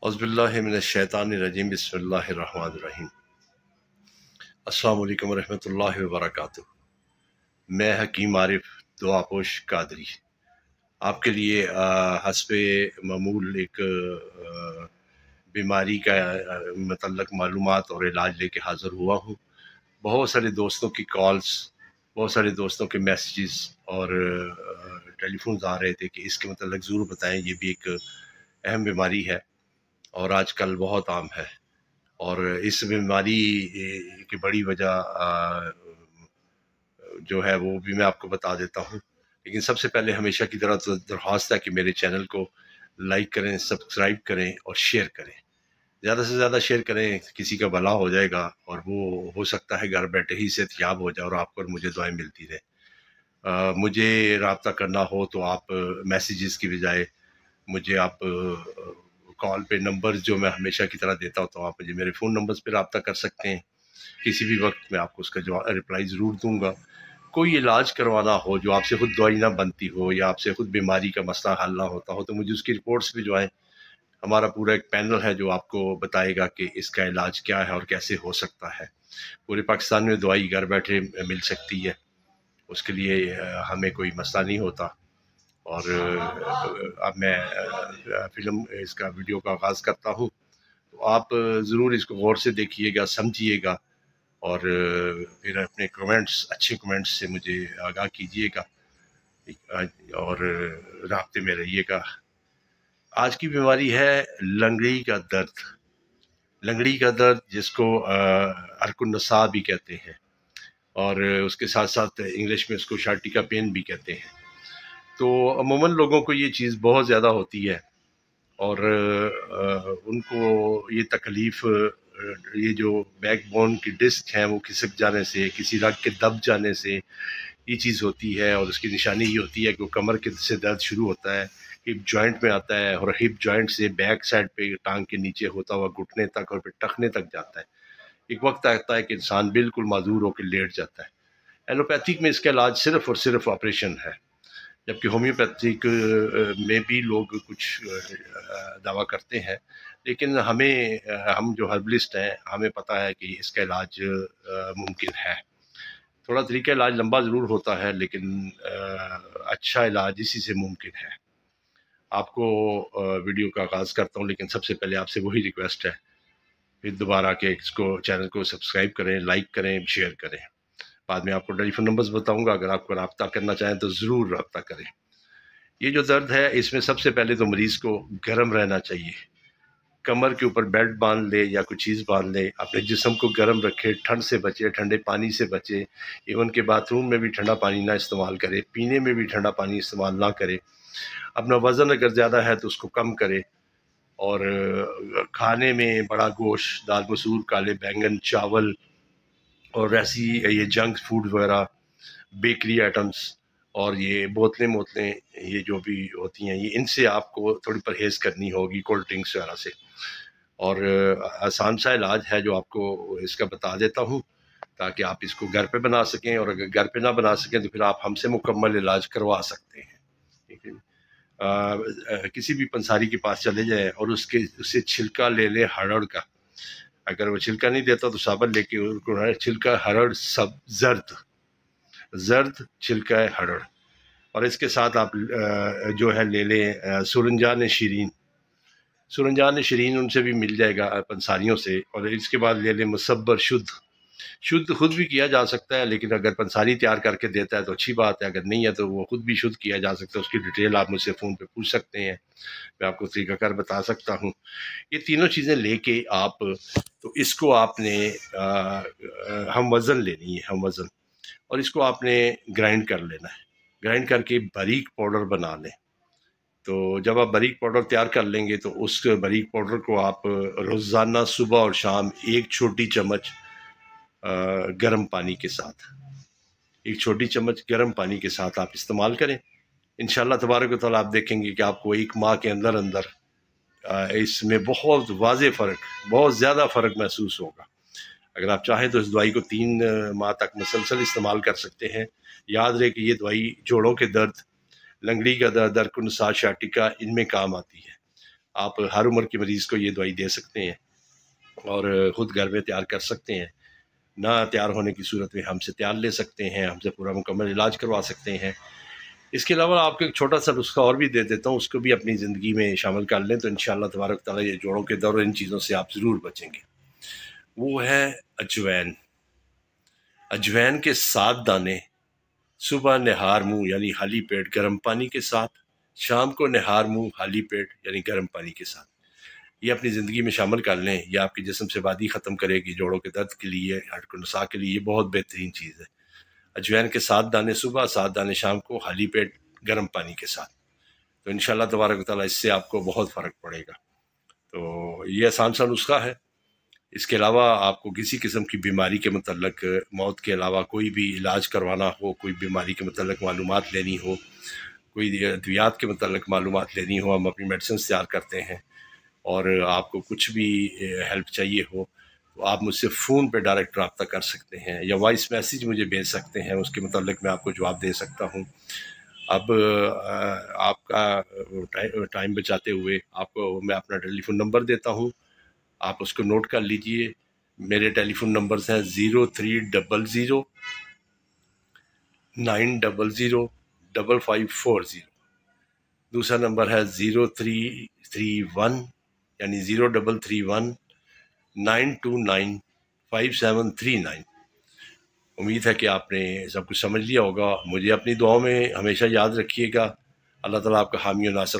اعوذ باللہ من الشیطان الرجیم بسم اللہ الرحمن الرحیم۔ السلام علیکم ورحمۃ اللہ وبرکاتہ۔ میں حکیم عارف دعا پوش قادری آپ کے لیے حسب معمول ایک بیماری کا متعلق معلومات اور علاج لے کے حاضر ہوا ہوں۔ بہت سارے دوستوں کی کالز، بہت سارے دوستوں کے میسیجز اور ٹیلی فونز آ رہے تھے کہ اس کے متعلق ضرور بتائیں، یہ بھی ایک اہم بیماری ہے اور آج کل بہت عام ہے، اور اس بیماری کی بڑی وجہ جو ہے وہ بھی میں آپ کو بتا دیتا ہوں۔ لیکن سب سے پہلے ہمیشہ کی طرح درخواست ہے کہ میرے چینل کو لائک کریں، سبسکرائب کریں اور شیئر کریں، زیادہ سے زیادہ شیئر کریں، کسی کا بھلا ہو جائے گا اور وہ ہو سکتا ہے گھر بیٹھے ہی صحت یاب ہو جائے اور آپ کو اور مجھے دعائیں ملتی رہے۔ مجھے رابطہ کرنا ہو تو آپ میسیجز کی بجائے مجھے آپ کال پہ نمبر جو میں ہمیشہ کی طرح دیتا ہوتا ہوں، آپ مجھے میرے فون نمبرز پہ رابطہ کر سکتے ہیں۔ کسی بھی وقت میں آپ کو اس کا رپلائی ضرور دوں گا۔ کوئی علاج کروانا ہو جو آپ سے خود دوائی نہ بنتی ہو یا آپ سے خود بیماری کا مسئلہ حل نہ ہوتا ہو تو مجھے اس کی رپورٹس بھجوائیں۔ ہمارا پورا ایک پینل ہے جو آپ کو بتائے گا کہ اس کا علاج کیا ہے اور کیسے ہو سکتا ہے۔ پورے پاکستان میں دوائی گھر بیٹھے مل سکتی ہے، اس کے لیے ہمیں کوئی مسئلہ نہیں ہوتا۔ اور اب میں اس کا ویڈیو کا آغاز کرتا ہوں، تو آپ ضرور اس کو غور سے دیکھیے گا، سمجھیے گا اور پھر اپنے کمنٹس، اچھے کمنٹس سے مجھے آگاہ کیجیے گا اور رابطے میں رہیے گا۔ آج کی بیماری ہے لنگڑی کا درد۔ لنگڑی کا درد جس کو عرق النساء بھی کہتے ہیں اور اس کے ساتھ ساتھ انگلش میں اس کو شارٹیکا پین بھی کہتے ہیں۔ تو عموماً لوگوں کو یہ چیز بہت زیادہ ہوتی ہے اور ان کو یہ تکلیف، یہ جو بیک بون کی ڈسک ہیں وہ کھسک جانے سے، کسی رگ کے دب جانے سے یہ چیز ہوتی ہے، اور اس کی نشانی یہ ہوتی ہے کہ وہ کمر کے سے درد شروع ہوتا ہے، ہپ جوائنٹ میں آتا ہے اور ہپ جوائنٹ سے بیک سائڈ پہ ٹانگ کے نیچے ہوتا ہوا گھٹنے تک اور پھر ٹخنے تک جاتا ہے۔ ایک وقت آتا ہے کہ انسان بالکل معذور ہو کے لیٹ جاتا ہے۔ ایلوپیتھک میں اس کا علاج صرف اور صرف آپریشن ہے، جبکہ ہومیوپیتھک میں بھی لوگ کچھ دعویٰ کرتے ہیں، لیکن ہم جو ہربلسٹ ہیں ہمیں پتہ ہے کہ اس کا علاج ممکن ہے۔ تھوڑا طریقہ علاج لمبا ضرور ہوتا ہے لیکن اچھا علاج اسی سے ممکن ہے۔ آپ کو ویڈیو کا آغاز کرتا ہوں، لیکن سب سے پہلے آپ سے وہی ریکویسٹ ہے پھر دوبارہ کہ اس کو چینل کو سبسکرائب کریں، لائک کریں، شیئر کریں۔ بعد میں آپ کو ٹیلی فون نمبرز بتاؤں گا، اگر آپ کو رابطہ کرنا چاہیں تو ضرور رابطہ کریں۔ یہ جو درد ہے اس میں سب سے پہلے تو مریض کو گرم رہنا چاہیے، کمر کے اوپر بیلٹ باندھ لے یا کوئی چیز باندھ لے، اپنے جسم کو گرم رکھے، ٹھنڈ سے بچے، ٹھنڈے پانی سے بچے، ایون کہ باتھ روم میں بھی ٹھنڈا پانی نہ استعمال کرے، پینے میں بھی ٹھنڈا پانی استعمال نہ کرے۔ اپنا وزن اگر زیادہ ہے تو اس کو کم کرے، اور کھانے میں بڑا گوشت، دال مسور، کالے بینگن، چاول اور ایسی یہ جنک فوڈ وغیرہ، بیکری آئٹمس اور یہ بوتلیں یہ جو بھی ہوتی ہیں، یہ ان سے آپ کو تھوڑی پرہیز کرنی ہوگی، کولڈ ڈرنکس وغیرہ سے۔ اور آسان سا علاج ہے جو آپ کو اس کا بتا دیتا ہوں تاکہ آپ اس کو گھر پہ بنا سکیں، اور اگر گھر پہ نہ بنا سکیں تو پھر آپ ہم سے مکمل علاج کروا سکتے ہیں، ٹھیک ہے۔ کسی بھی پنساری کے پاس چلے جائیں اور اسے چھلکا لے لیں ہڑڑ کا، اگر وہ چھلکا نہیں دیتا تو صابن لے کے چھلکا ہڑڑ زرد چھلکا ہے ہڑڑ، اور اس کے ساتھ آپ جو ہے لے لیں سرنجان شیرین۔ سرنجان شیرین ان سے بھی مل جائے گا پنساریوں سے، اور اس کے بعد لے لیں مصبر شدھ خود بھی کیا جا سکتا ہے، لیکن اگر پنساری تیار کر کے دیتا ہے تو اچھی بات ہے، اگر نہیں ہے تو وہ خود بھی شدھ کیا جا سکتا ہے۔ اس کی ڈیٹیل آپ مجھ سے فون پہ پوچھ سکتے ہیں، میں آپ کو طریقہ کار بتا سکتا ہوں۔ یہ تینوں چیزیں لے کے آپ تو اس کو آپ نے ہم وزن لینی ہے، ہم وزن، اور اس کو آپ نے گرائنڈ کر لینا ہے، گرائنڈ کر کے باریک پاؤڈر بنا لیں۔ تو جب آپ باریک پاؤڈر تیار کر لیں گے تو اس باریک پاؤڈر کو آپ روزانہ صبح اور شام ایک چھوٹی چمچ گرم پانی کے ساتھ، ایک چھوٹی چمچ گرم پانی کے ساتھ آپ استعمال کریں۔ انشاءاللہ تبارک و تعالیٰ آپ دیکھیں گے کہ آپ کو ایک ماہ کے اندر اس میں بہت واضح فرق، بہت زیادہ فرق محسوس ہوگا۔ اگر آپ چاہیں تو اس دوائی کو 3 ماہ تک مسلسل استعمال کر سکتے ہیں۔ یاد رہے کہ یہ دوائی جوڑوں کے درد، لنگڑی کا درد، عرق النساء، شارٹیکا، ان میں کام آتی ہے۔ آپ ہر عمر کے مریض کو یہ دوائی دے سکتے ہیں اور خود گھر میں تیار کر سکتے ہیں. نہ تیار ہونے کی صورت میں ہم سے تیار لے سکتے ہیں، ہم سے پورا مکمل علاج کروا سکتے ہیں. اس کے علاوہ آپ کو ایک چھوٹا سا نسخہ اور بھی دے دیتا ہوں، اس کو بھی اپنی زندگی میں شامل کر لیں تو انشاءاللہ تبارک تعالیٰ یہ جوڑوں کے درد ان چیزوں سے آپ ضرور بچیں گے. وہ ہے اجوین. اجوین کے 7 دانے صبح نہار منہ یعنی خالی پیٹ گرم پانی کے ساتھ، شام کو نہار منہ خالی پیٹ یعنی گرم پانی کے ساتھ یہ اپنی زندگی میں شامل کر لیں. یہ آپ کے جسم سے وادی ختم کرے گی، جوڑوں کے درد کے لیے، ہڈ کو نسا کے لیے یہ بہت بہترین چیز ہے. اجوین کے 7 دانے صبح، 7 دانے شام کو خالی پیٹ گرم پانی کے ساتھ، تو انشاءاللہ تبارک و تعالیٰ اس سے آپ کو بہت فرق پڑے گا. تو یہ آسان سا نسخہ ہے. اس کے علاوہ آپ کو کسی قسم کی بیماری کے متعلق، موت کے علاوہ کوئی بھی علاج کروانا ہو، کوئی بیماری کے متعلق معلومات لینی ہو، کوئی ادویات کے متعلق معلومات لینی ہو، ہم اپنی میڈیسنز تیار کرتے ہیں. اور آپ کو کچھ بھی ہیلپ چاہیے ہو تو آپ مجھ سے فون پہ ڈائریکٹ رابطہ کر سکتے ہیں یا وائس میسیج مجھے بھیج سکتے ہیں، اس کے متعلق میں آپ کو جواب دے سکتا ہوں. اب آپ کا ٹائم بچاتے ہوئے آپ کو میں اپنا ٹیلی فون نمبر دیتا ہوں، آپ اس کو نوٹ کر لیجئے. میرے ٹیلی فون نمبرز ہیں 0300 900 5540. دوسرا نمبر ہے 0331 یعنی 0331 929 5739. امید ہے کہ آپ نے سب کچھ سمجھ لیا ہوگا. مجھے اپنی دعاؤں میں ہمیشہ یاد رکھیے گا. اللہ تعالیٰ آپ کا حامی و ناصر